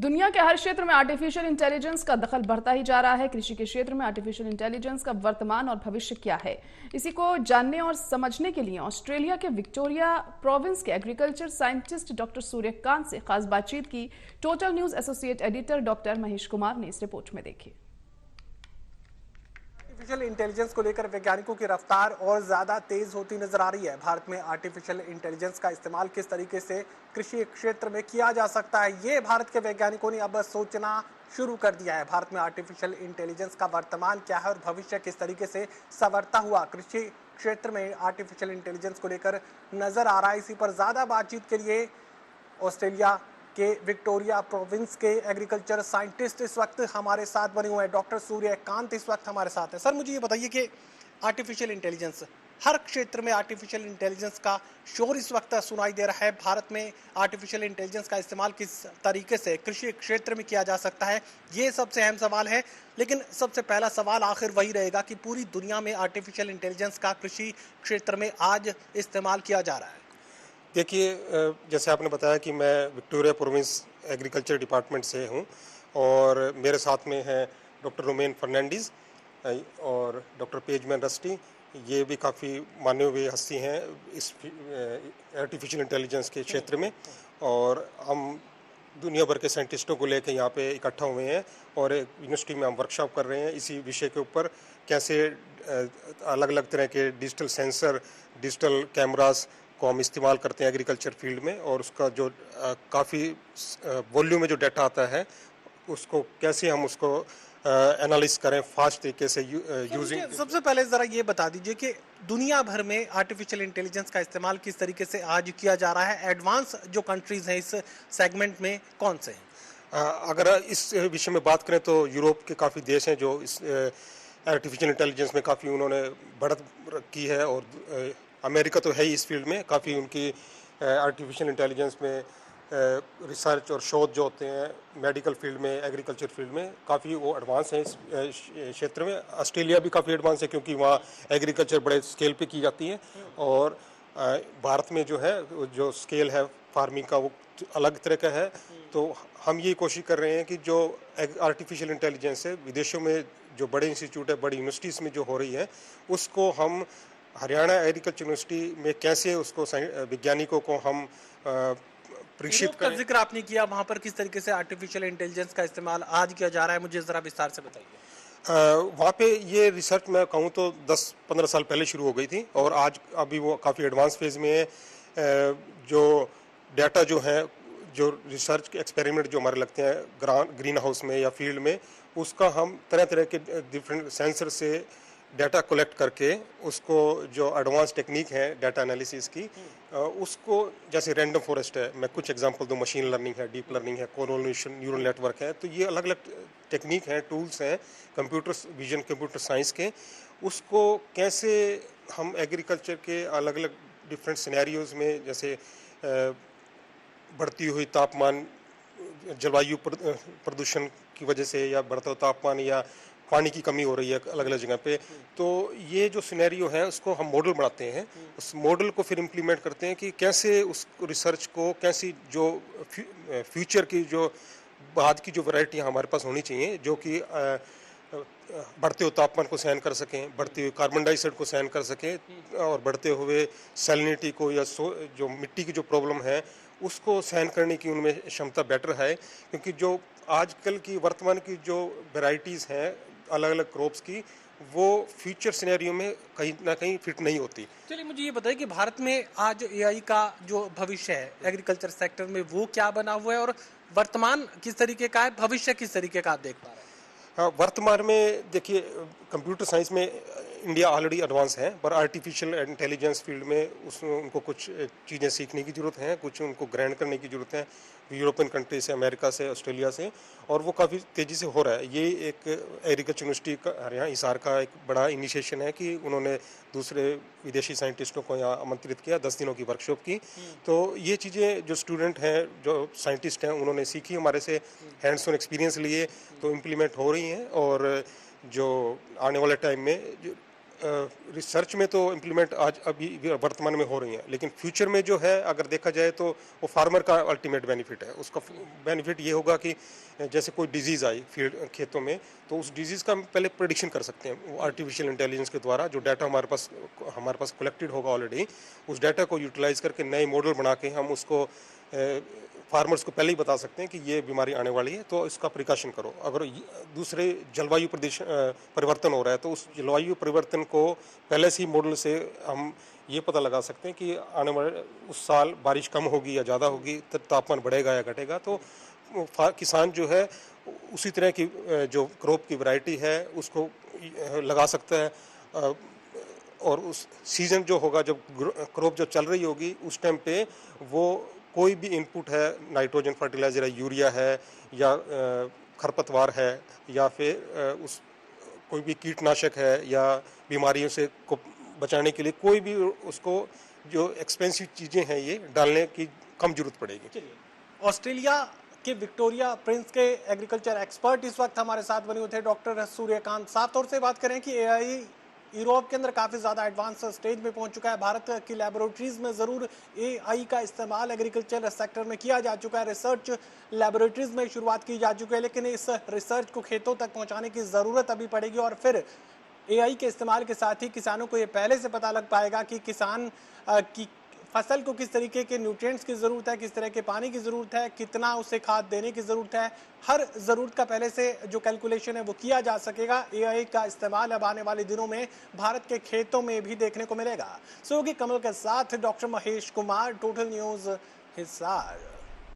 दुनिया के हर क्षेत्र में आर्टिफिशियल इंटेलिजेंस का दखल बढ़ता ही जा रहा है। कृषि के क्षेत्र में आर्टिफिशियल इंटेलिजेंस का वर्तमान और भविष्य क्या है, इसी को जानने और समझने के लिए ऑस्ट्रेलिया के विक्टोरिया प्रोविंस के एग्रीकल्चर साइंटिस्ट डॉक्टर सूर्यकांत से खास बातचीत की total news associate editor doctor Mahesh Kumar ने इस रिपोर्ट में देखी। आर्टिफिशियल इंटेलिजेंस को लेकर वैज्ञानिकों की रफ्तार और ज्यादा तेज होती नजर आ रही है। भारत में आर्टिफिशियल इंटेलिजेंस का इस्तेमाल किस तरीके से कृषि क्षेत्र में किया जा सकता है, ये भारत के वैज्ञानिकों ने अब सोचना शुरू कर दिया है। भारत में आर्टिफिशियल इंटेलिजेंस का वर्तमान क्या है और भविष्य किस तरीके से संवरता हुआ कृषि क्षेत्र में आर्टिफिशियल इंटेलिजेंस को लेकर नजर आ रहा है। इसी पर ज्यादा बातचीत के लिए ऑस्ट्रेलिया के विक्टोरिया प्रोविंस के एग्रीकल्चर साइंटिस्ट इस वक्त हमारे साथ बने हुए हैं। डॉक्टर सूर्यकांत इस वक्त हमारे साथ हैं। सर, मुझे ये बताइए कि आर्टिफिशियल इंटेलिजेंस, हर क्षेत्र में आर्टिफिशियल इंटेलिजेंस का शोर इस वक्त सुनाई दे रहा है। भारत में आर्टिफिशियल इंटेलिजेंस का इस्तेमाल किस तरीके से कृषि क्षेत्र में किया जा सकता है, ये सबसे अहम सवाल है। लेकिन सबसे पहला सवाल आखिर वही रहेगा कि पूरी दुनिया में आर्टिफिशियल इंटेलिजेंस का कृषि क्षेत्र में आज इस्तेमाल किया जा रहा है। देखिए, जैसे आपने बताया कि मैं विक्टोरिया प्रोविंस एग्रीकल्चर डिपार्टमेंट से हूं और मेरे साथ में हैं डॉक्टर रोमेन फर्नांडीज़ और डॉक्टर पेजमैन रस्टी। ये भी काफ़ी माने हुए हस्ती हैं इस आर्टिफिशियल इंटेलिजेंस के क्षेत्र में, और हम दुनिया भर के साइंटिस्टों को लेकर यहाँ पे इकट्ठा हुए हैं और एक यूनिवर्सिटी में हम वर्कशॉप कर रहे हैं इसी विषय के ऊपर, कैसे अलग अलग तरह के डिजिटल सेंसर, डिजिटल कैमरास को हम इस्तेमाल करते हैं एग्रीकल्चर फील्ड में, और उसका जो काफ़ी वॉल्यूम में जो डाटा आता है उसको कैसे हम उसको एनालिस करें फास्ट तरीके से यूजिंग। सबसे पहले ज़रा ये बता दीजिए कि दुनिया भर में आर्टिफिशियल इंटेलिजेंस का इस्तेमाल किस तरीके से आज किया जा रहा है। एडवांस जो कंट्रीज हैं इस सेगमेंट में कौन से हैं? अगर इस विषय में बात करें तो यूरोप के काफ़ी देश हैं जो इस आर्टिफिशियल इंटेलिजेंस में काफ़ी उन्होंने बढ़त की है, और अमेरिका तो है ही इस फील्ड में। काफ़ी उनकी आर्टिफिशियल इंटेलिजेंस में रिसर्च और शोध जो होते हैं मेडिकल फील्ड में, एग्रीकल्चर फील्ड में, काफ़ी वो एडवांस हैं इस क्षेत्र में। ऑस्ट्रेलिया भी काफ़ी एडवांस है क्योंकि वहाँ एग्रीकल्चर बड़े स्केल पे की जाती है, और भारत में जो है जो स्केल है फार्मिंग का वो अलग तरह का है। तो हम ये कोशिश कर रहे हैं कि जो आर्टिफिशियल इंटेलिजेंस है विदेशों में जो बड़े इंस्टीट्यूट है, बड़ी यूनिवर्सिटीज़ में जो हो रही है, उसको हम हरियाणा एग्रीकल्चर यूनिवर्सिटी में कैसे उसको वैज्ञानिकों को हम प्रशिक्षित करें। जिक्र आपने किया, वहाँ पर किस तरीके से आर्टिफिशियल इंटेलिजेंस का इस्तेमाल आज किया जा रहा है, मुझे ज़रा विस्तार से बताइए। वहाँ पे ये रिसर्च मैं कहूँ तो 10-15 साल पहले शुरू हो गई थी, और आज अभी वो काफ़ी एडवांस फेज में है। जो डाटा जो है, जो रिसर्च एक्सपेरिमेंट जो हमारे लगते हैं ग्रीन हाउस में या फील्ड में, उसका हम तरह तरह के डिफरेंट सेंसर से डाटा कलेक्ट करके उसको जो एडवांस टेक्निक है डाटा एनालिसिस की, उसको जैसे रैंडम फॉरेस्ट है, मैं कुछ एग्जांपल दूं, मशीन लर्निंग है, डीप लर्निंग है, कोरिलेशन न्यूरल नेटवर्क है, तो ये अलग अलग टेक्निक हैं, टूल्स हैं कंप्यूटर विजन, कंप्यूटर साइंस के। उसको कैसे हम एग्रीकल्चर के अलग अलग डिफरेंट सिनेरियोज में, जैसे बढ़ती हुई तापमान, जलवायु प्रदूषण की वजह से, या बढ़ता हुआ तापमान, या पानी की कमी हो रही है अलग अलग जगह पे, तो ये जो सिनेरियो है उसको हम मॉडल बनाते हैं। उस मॉडल को फिर इम्प्लीमेंट करते हैं कि कैसे उस रिसर्च को, कैसी जो फ्यूचर की जो बाद की जो वैरायटी हमारे पास होनी चाहिए, जो कि बढ़ते हुए तापमान को सहन कर सकें, बढ़ते हुए कार्बन डाइऑक्साइड को सहन कर सकें, और बढ़ते हुए सैलिनिटी को, या जो मिट्टी की जो प्रॉब्लम है उसको सहन करने की उनमें क्षमता बेटर है। क्योंकि जो आजकल की वर्तमान की जो वैरायटीज़ हैं अलग अलग क्रॉप्स की, वो फ्यूचर सिनेरियो में कहीं ना कहीं फिट नहीं होती। चलिए, मुझे ये बताइए कि भारत में आज एआई का जो भविष्य है एग्रीकल्चर सेक्टर में, वो क्या बना हुआ है और वर्तमान किस तरीके का है, भविष्य किस तरीके का आप देख पा रहे हैं? हाँ, वर्तमान में देखिए कंप्यूटर साइंस में इंडिया ऑलरेडी एडवांस है, पर आर्टिफिशियल इंटेलिजेंस फील्ड में उनको कुछ चीज़ें सीखने की ज़रूरत है, कुछ उनको ग्रहण करने की ज़रूरत है यूरोपियन कंट्री से, अमेरिका से, ऑस्ट्रेलिया से, और वो काफ़ी तेज़ी से हो रहा है। ये एक एग्रीकल्चर यूनिवर्सिटी का हरियाणा हिसार का एक बड़ा इनिशिएशन है कि उन्होंने दूसरे विदेशी साइंटिस्टों को यहाँ आमंत्रित किया, 10 दिनों की वर्कशॉप की। तो ये चीज़ें जो स्टूडेंट हैं, जो साइंटिस्ट हैं, उन्होंने सीखी, हमारे से हैंड्स ऑन एक्सपीरियंस लिए, तो इम्प्लीमेंट हो रही हैं, और जो आने वाले टाइम में जो रिसर्च में तो इम्प्लीमेंट आज अभी वर्तमान में हो रही हैं, लेकिन फ्यूचर में जो है अगर देखा जाए तो वो फार्मर का अल्टीमेट बेनिफिट है। उसका बेनिफिट ये होगा कि जैसे कोई डिजीज़ आई फील्ड खेतों में, तो उस डिजीज़ का हम पहले प्रेडिक्शन कर सकते हैं वो आर्टिफिशियल इंटेलिजेंस के द्वारा। जो डाटा हमारे पास कलेक्टेड होगा ऑलरेडी, उस डाटा को यूटिलाइज करके नए मॉडल बना के हम उसको फार्मर्स को पहले ही बता सकते हैं कि ये बीमारी आने वाली है, तो इसका प्रिकॉशन करो। अगर दूसरे जलवायु परिवर्तन हो रहा है, तो उस जलवायु परिवर्तन को पहले से ही मॉडल से हम ये पता लगा सकते हैं कि आने वाले उस साल बारिश कम होगी या ज़्यादा होगी, तापमान बढ़ेगा या घटेगा। तो किसान जो है उसी तरह की जो क्रॉप की वैरायटी है उसको लगा सकता है, और उस सीज़न जो होगा, जब क्रॉप जब चल रही होगी, उस टाइम पे वो कोई भी इनपुट है, नाइट्रोजन फर्टिलाइज़र है, यूरिया है या खरपतवार है या फिर उस कोई भी कीटनाशक है या बीमारियों से को बचाने के लिए कोई भी उसको जो एक्सपेंसिव चीज़ें हैं ये डालने की कम जरूरत पड़ेगी। ऑस्ट्रेलिया के विक्टोरिया प्रिंस के एग्रीकल्चर एक्सपर्ट इस वक्त हमारे साथ बने हुए थे डॉक्टर सूर्यकांत। साफ तौर से बात करें कि एआई यूरोप के अंदर काफ़ी ज़्यादा एडवांस स्टेज में पहुंच चुका है। भारत की लैबोरेटरीज में ज़रूर एआई का इस्तेमाल एग्रीकल्चर सेक्टर में किया जा चुका है, रिसर्च लैबोरेटरीज में शुरुआत की जा चुकी है, लेकिन इस रिसर्च को खेतों तक पहुंचाने की ज़रूरत अभी पड़ेगी। और फिर एआई के इस्तेमाल के साथ ही किसानों को ये पहले से पता लग पाएगा कि किसान की फसल को किस तरीके के न्यूट्रिएंट्स की ज़रूरत है, किस तरह के पानी की ज़रूरत है, कितना उसे खाद देने की ज़रूरत है। हर ज़रूरत का पहले से जो कैलकुलेशन है वो किया जा सकेगा। एआई का इस्तेमाल अब आने वाले दिनों में भारत के खेतों में भी देखने को मिलेगा। सहयोगी कमल के साथ doctor Mahesh Kumar, total news, Hisar.